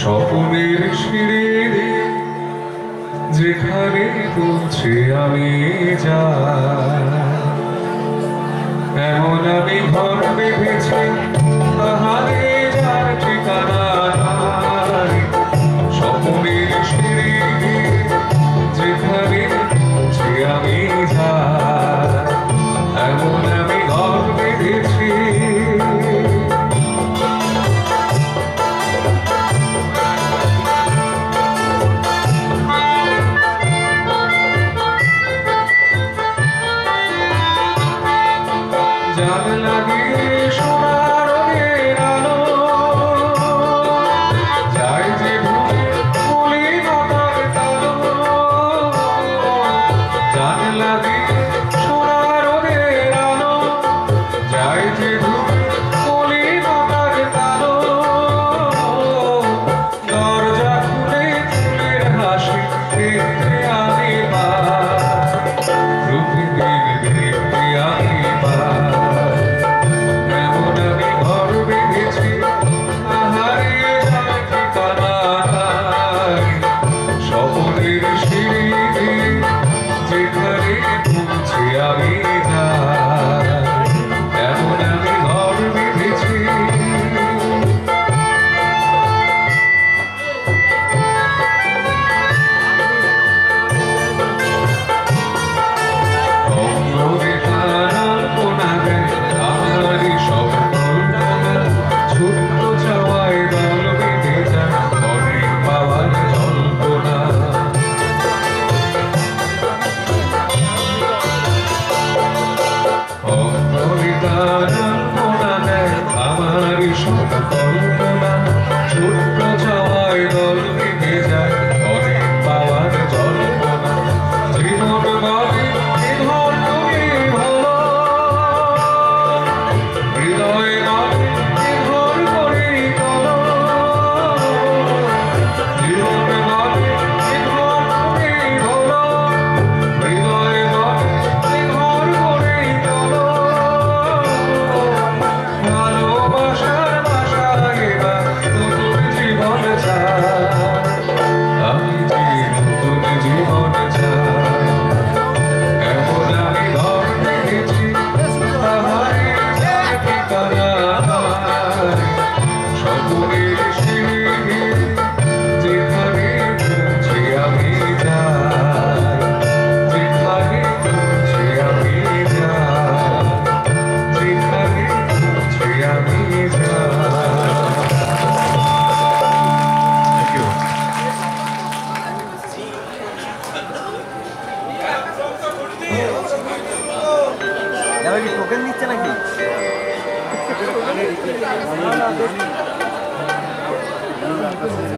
স্বপ্নের সিঁড়ি যেখানে পৌঁছে আমি যাই, এমন আমি ঘর বেঁধেছি তাহারে যার ঠিকানা নাই। স্বপ্নের সিঁড়ি যেখানে পৌঁছে আমি যাই, এমন আমি ঘর বেঁধেছি। জানলা দিয়ে সোনার রঙের আলো যায় যে ভুলে ফুলি মাতার কালো। জানলা দিয়ে সোনার রঙের আলো যায় যে ভুলে ফুলি মাতার কালো। দরজা খুলে ফুলের হাসি দেখতে আমি পাই, প্রতিদিন দেখতে আমি পাই। স্বপ্নের সিঁড়ি যেখানে পৌঁছে আমি যাই, এমন আমি ঘর বেঁধেছি। আমারই সব ছোট্ট চাওয়ায় দল বেঁধে যায় অনেক পাওয়ার জল্পনা। আমারই সব কল্পনা ছোট্ট চাওয়ায় দল বেঁধে যায় অনেক পাওয়ার জল্পনা। জীবন বলে ধর তুমি ভালো, হৃদয় বলে ধর করেই চলো। জীবন বলে ধর তুমি ভালো, হৃদয় বলে ধর করেই চলো। ভালোবাসার ভাষা এবার নতুন জীবন চাই, আমি যে নতুন জীবন চাই, এমন আমি ঘর বেঁধেছি তাহারে যার ঠিকানা নাই। স্বপ্নের সিঁড়ি যেখানে পৌঁছে আমি যাই, যেখানে পৌঁছে আমি যাই, যেখানে পৌঁছে আমি যাই। টোকেন দিচ্ছে নাকি?